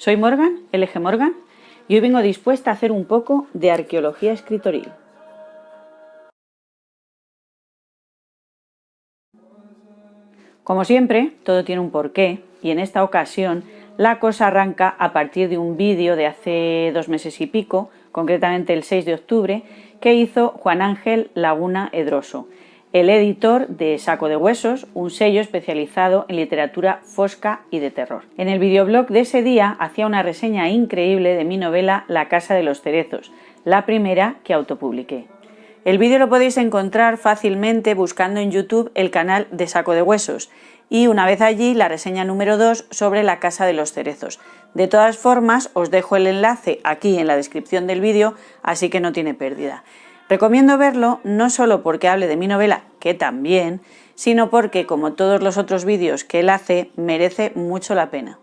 Soy Morgan, LG Morgan, y hoy vengo dispuesta a hacer un poco de arqueología escritoril. Como siempre, todo tiene un porqué, y en esta ocasión la cosa arranca a partir de un vídeo de hace 2 meses y pico, concretamente el 6 de octubre, que hizo Juan Ángel Laguna Edroso, el editor de Saco de Huesos, un sello especializado en literatura fosca y de terror. En el videoblog de ese día hacía una reseña increíble de mi novela La Casa de los Cerezos, la primera que autopubliqué. El vídeo lo podéis encontrar fácilmente buscando en YouTube el canal de Saco de Huesos y una vez allí la reseña número 2 sobre La Casa de los Cerezos. De todas formas os dejo el enlace aquí en la descripción del vídeo, así que no tiene pérdida. Recomiendo verlo no solo porque hable de mi novela, que también, sino porque, como todos los otros vídeos que él hace, merece mucho la pena.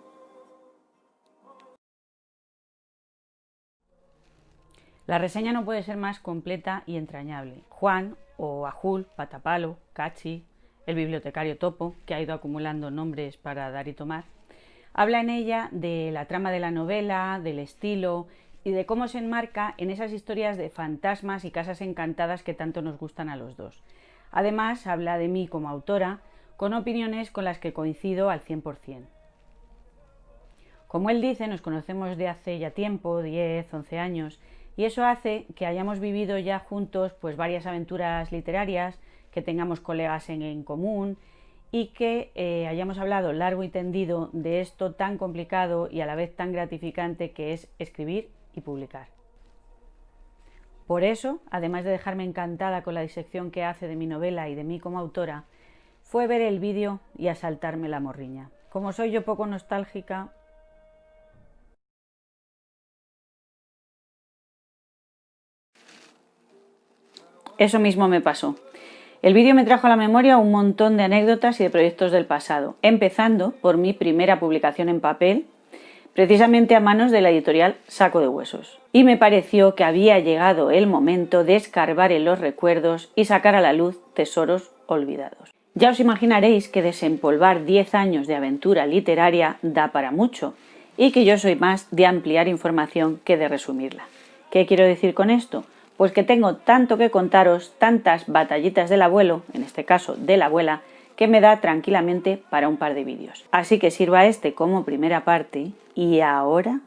La reseña no puede ser más completa y entrañable. Juan, o Ajul, Patapalo, Cachi, el bibliotecario Topo, que ha ido acumulando nombres para dar y tomar, habla en ella de la trama de la novela, del estilo y de cómo se enmarca en esas historias de fantasmas y casas encantadas que tanto nos gustan a los dos. Además, habla de mí como autora, con opiniones con las que coincido al 100%. Como él dice, nos conocemos de hace ya tiempo, 10, 11 años, y eso hace que hayamos vivido ya juntos pues varias aventuras literarias, que tengamos colegas en común y que hayamos hablado largo y tendido de esto tan complicado y a la vez tan gratificante que es escribir y publicar. Por eso, además de dejarme encantada con la disección que hace de mi novela y de mí como autora, fue ver el vídeo y asaltarme la morriña. Como soy yo poco nostálgica, eso mismo me pasó. El vídeo me trajo a la memoria un montón de anécdotas y de proyectos del pasado, empezando por mi primera publicación en papel, precisamente a manos de la editorial Saco de Huesos. Y me pareció que había llegado el momento de escarbar en los recuerdos y sacar a la luz tesoros olvidados. Ya os imaginaréis que desempolvar 10 años de aventura literaria da para mucho, y que yo soy más de ampliar información que de resumirla. ¿Qué quiero decir con esto? Pues que tengo tanto que contaros, tantas batallitas del abuelo, en este caso de la abuela, que me da tranquilamente para un par de vídeos. Así que sirva este como primera parte, y ahora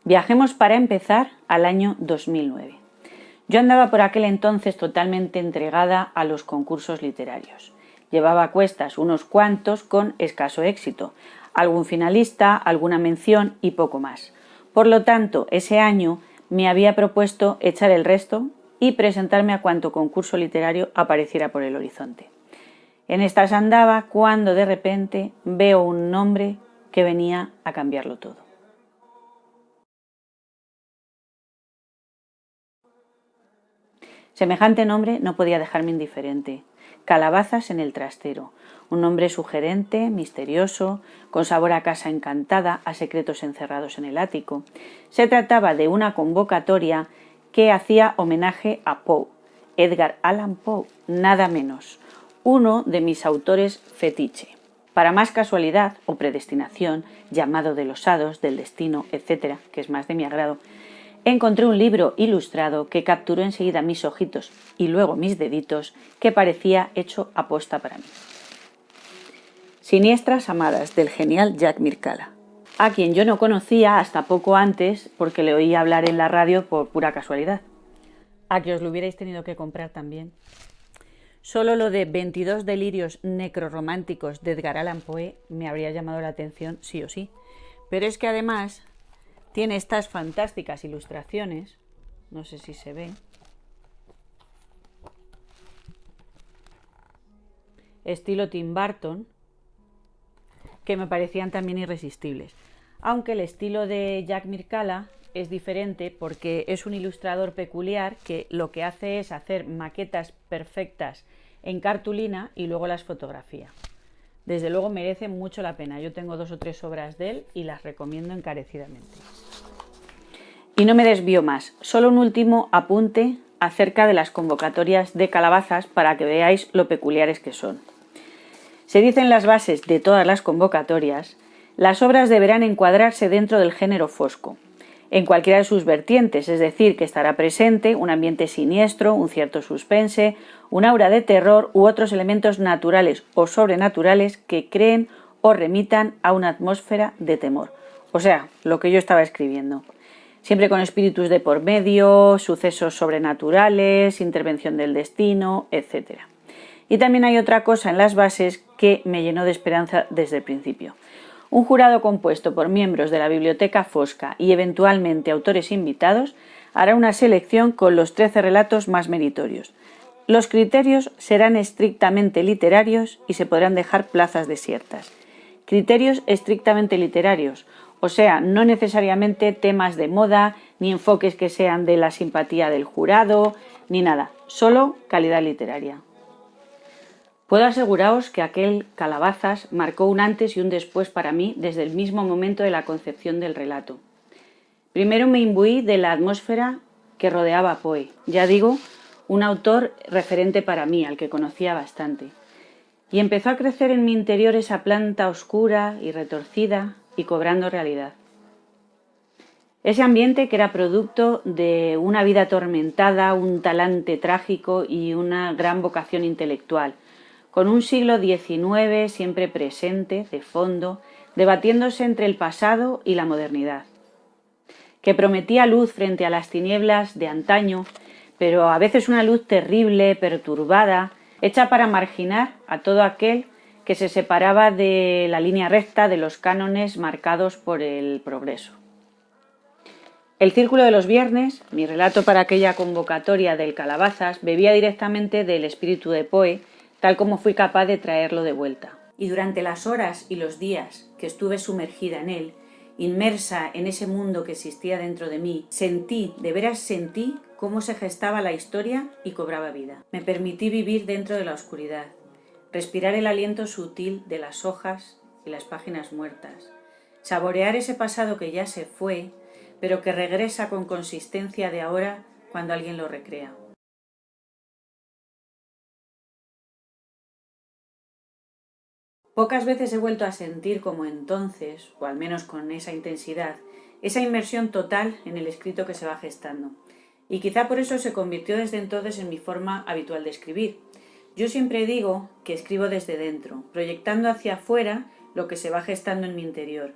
viajemos para empezar al año 2009. Yo andaba por aquel entonces totalmente entregada a los concursos literarios. Llevaba a cuestas unos cuantos con escaso éxito, algún finalista, alguna mención y poco más. Por lo tanto, ese año me había propuesto echar el resto y presentarme a cuanto concurso literario apareciera por el horizonte. En estas andaba cuando de repente veo un nombre que venía a cambiarlo todo. Semejante nombre no podía dejarme indiferente. Calabazas en el trastero, un nombre sugerente, misterioso, con sabor a casa encantada, a secretos encerrados en el ático. Se trataba de una convocatoria que hacía homenaje a Poe, Edgar Allan Poe, nada menos, uno de mis autores fetiche. Para más casualidad o predestinación, llamado de los hados, del destino, etc., que es más de mi agrado, encontré un libro ilustrado que capturó enseguida mis ojitos y luego mis deditos, que parecía hecho aposta para mí. Siniestras Amadas, del genial Jack Mircalla, a quien yo no conocía hasta poco antes porque le oí hablar en la radio por pura casualidad. A que os lo hubierais tenido que comprar también. Solo lo de 22 delirios necrorománticos de Edgar Allan Poe me habría llamado la atención sí o sí. Pero es que además tiene estas fantásticas ilustraciones, no sé si se ve, estilo Tim Burton, que me parecían también irresistibles. Aunque el estilo de Jack Mircalla es diferente porque es un ilustrador peculiar que lo que hace es hacer maquetas perfectas en cartulina y luego las fotografía. Desde luego merece mucho la pena. Yo tengo 2 o 3 obras de él y las recomiendo encarecidamente. Y no me desvío más, solo un último apunte acerca de las convocatorias de calabazas para que veáis lo peculiares que son. Se dice en las bases de todas las convocatorias: las obras deberán encuadrarse dentro del género fosco, en cualquiera de sus vertientes, es decir, que estará presente un ambiente siniestro, un cierto suspense, un aura de terror u otros elementos naturales o sobrenaturales que creen o remitan a una atmósfera de temor. O sea, lo que yo estaba escribiendo. Siempre con espíritus de por medio, sucesos sobrenaturales, intervención del destino, etc. Y también hay otra cosa en las bases que me llenó de esperanza desde el principio. Un jurado compuesto por miembros de la Biblioteca Fosca y eventualmente autores invitados hará una selección con los 13 relatos más meritorios. Los criterios serán estrictamente literarios y se podrán dejar plazas desiertas. Criterios estrictamente literarios, o sea, no necesariamente temas de moda, ni enfoques que sean de la simpatía del jurado, ni nada, solo calidad literaria. Puedo aseguraros que aquel Calabazas marcó un antes y un después para mí desde el mismo momento de la concepción del relato. Primero me imbuí de la atmósfera que rodeaba a Poe, ya digo, un autor referente para mí, al que conocía bastante. Y empezó a crecer en mi interior esa planta oscura y retorcida y cobrando realidad. Ese ambiente que era producto de una vida atormentada, un talante trágico y una gran vocación intelectual, con un siglo XIX siempre presente, de fondo, debatiéndose entre el pasado y la modernidad, que prometía luz frente a las tinieblas de antaño, pero a veces una luz terrible, perturbada, hecha para marginar a todo aquel que se separaba de la línea recta de los cánones marcados por el progreso. El Círculo de los Viernes, mi relato para aquella convocatoria del Calabazas, bebía directamente del espíritu de Poe, tal como fui capaz de traerlo de vuelta. Y durante las horas y los días que estuve sumergida en él, inmersa en ese mundo que existía dentro de mí, de veras sentí cómo se gestaba la historia y cobraba vida. Me permití vivir dentro de la oscuridad, respirar el aliento sutil de las hojas y las páginas muertas, saborear ese pasado que ya se fue, pero que regresa con consistencia de ahora cuando alguien lo recrea. Pocas veces he vuelto a sentir como entonces, o al menos con esa intensidad, esa inmersión total en el escrito que se va gestando. Y quizá por eso se convirtió desde entonces en mi forma habitual de escribir. Yo siempre digo que escribo desde dentro, proyectando hacia afuera lo que se va gestando en mi interior.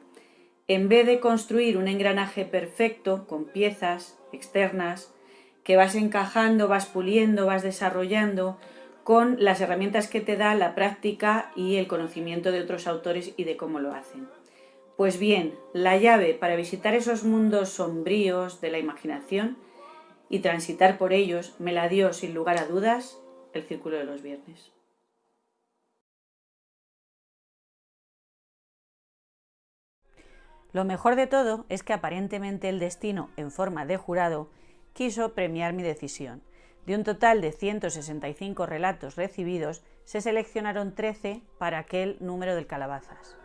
En vez de construir un engranaje perfecto con piezas externas que vas encajando, vas puliendo, vas desarrollando con las herramientas que te da la práctica y el conocimiento de otros autores y de cómo lo hacen. Pues bien, la llave para visitar esos mundos sombríos de la imaginación y transitar por ellos me la dio, sin lugar a dudas, el Círculo de los Viernes. Lo mejor de todo es que aparentemente el destino, en forma de jurado, quiso premiar mi decisión. De un total de 165 relatos recibidos, se seleccionaron 13 para aquel número del Calabazas.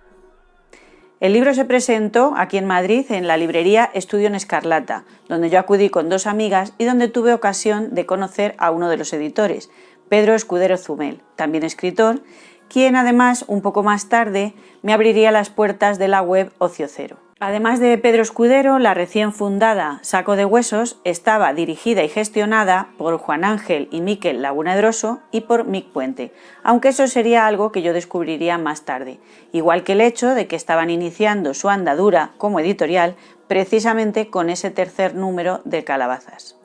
El libro se presentó aquí en Madrid en la librería Estudio en Escarlata, donde yo acudí con 2 amigas y donde tuve ocasión de conocer a uno de los editores, Pedro Escudero Zumel, también escritor, quien además un poco más tarde me abriría las puertas de la web Ocio Cero. Además de Pedro Escudero, la recién fundada Saco de Huesos estaba dirigida y gestionada por Juan Ángel y Miquel Lagunedroso y por Mick Puente, aunque eso sería algo que yo descubriría más tarde, igual que el hecho de que estaban iniciando su andadura como editorial precisamente con ese tercer número de Calabazas.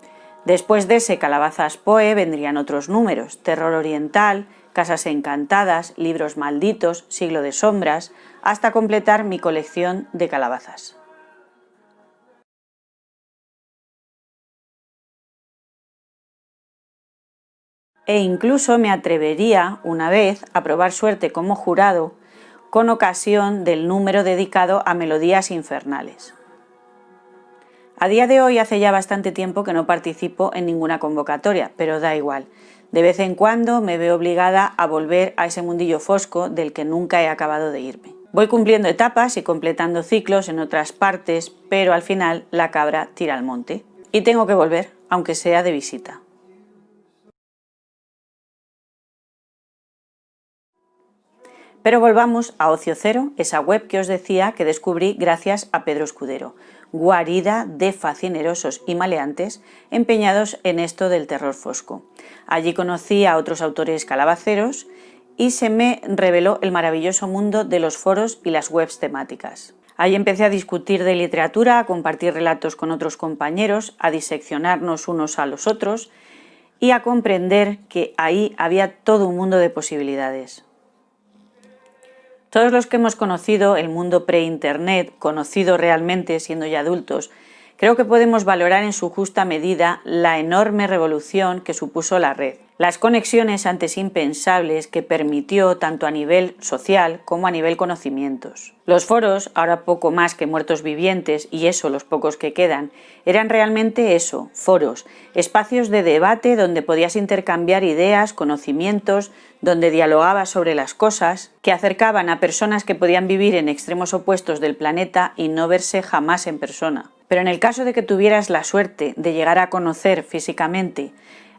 Después de ese Calabazas Poe vendrían otros números: Terror Oriental, Casas Encantadas, Libros Malditos, Siglo de Sombras, hasta completar mi colección de calabazas. E incluso me atrevería una vez a probar suerte como jurado con ocasión del número dedicado a Melodías Infernales. A día de hoy hace ya bastante tiempo que no participo en ninguna convocatoria, pero da igual. De vez en cuando me veo obligada a volver a ese mundillo fosco del que nunca he acabado de irme. Voy cumpliendo etapas y completando ciclos en otras partes, pero al final la cabra tira al monte. Y tengo que volver, aunque sea de visita. Pero volvamos a Ocio Cero, esa web que os decía que descubrí gracias a Pedro Escudero, guarida de facinerosos y maleantes empeñados en esto del terror fosco. Allí conocí a otros autores calabaceros y se me reveló el maravilloso mundo de los foros y las webs temáticas. Ahí empecé a discutir de literatura, a compartir relatos con otros compañeros, a diseccionarnos unos a los otros y a comprender que ahí había todo un mundo de posibilidades. Todos los que hemos conocido el mundo pre-internet, conocido realmente siendo ya adultos, creo que podemos valorar en su justa medida la enorme revolución que supuso la red, las conexiones antes impensables que permitió tanto a nivel social como a nivel conocimientos. Los foros, ahora poco más que muertos vivientes, y eso los pocos que quedan, eran realmente eso, foros, espacios de debate donde podías intercambiar ideas, conocimientos, donde dialogabas sobre las cosas, que acercaban a personas que podían vivir en extremos opuestos del planeta y no verse jamás en persona. Pero en el caso de que tuvieras la suerte de llegar a conocer físicamente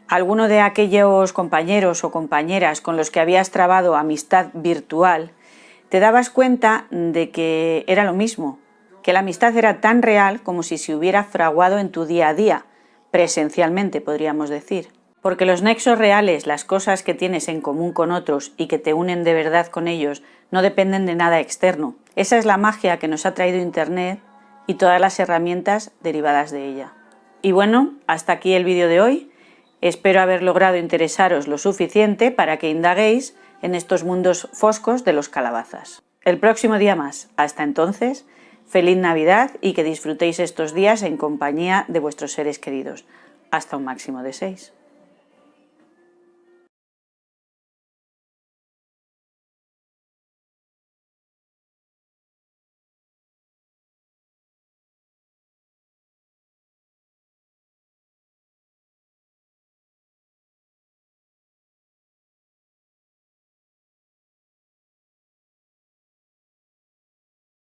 a alguno de aquellos compañeros o compañeras con los que habías trabado amistad virtual, te dabas cuenta de que era lo mismo, que la amistad era tan real como si se hubiera fraguado en tu día a día, presencialmente podríamos decir. Porque los nexos reales, las cosas que tienes en común con otros y que te unen de verdad con ellos, no dependen de nada externo. Esa es la magia que nos ha traído Internet y todas las herramientas derivadas de ella. Y bueno, hasta aquí el vídeo de hoy. Espero haber logrado interesaros lo suficiente para que indaguéis en estos mundos foscos de los calabazas. El próximo día más. Hasta entonces, feliz Navidad y que disfrutéis estos días en compañía de vuestros seres queridos. Hasta un máximo de 6.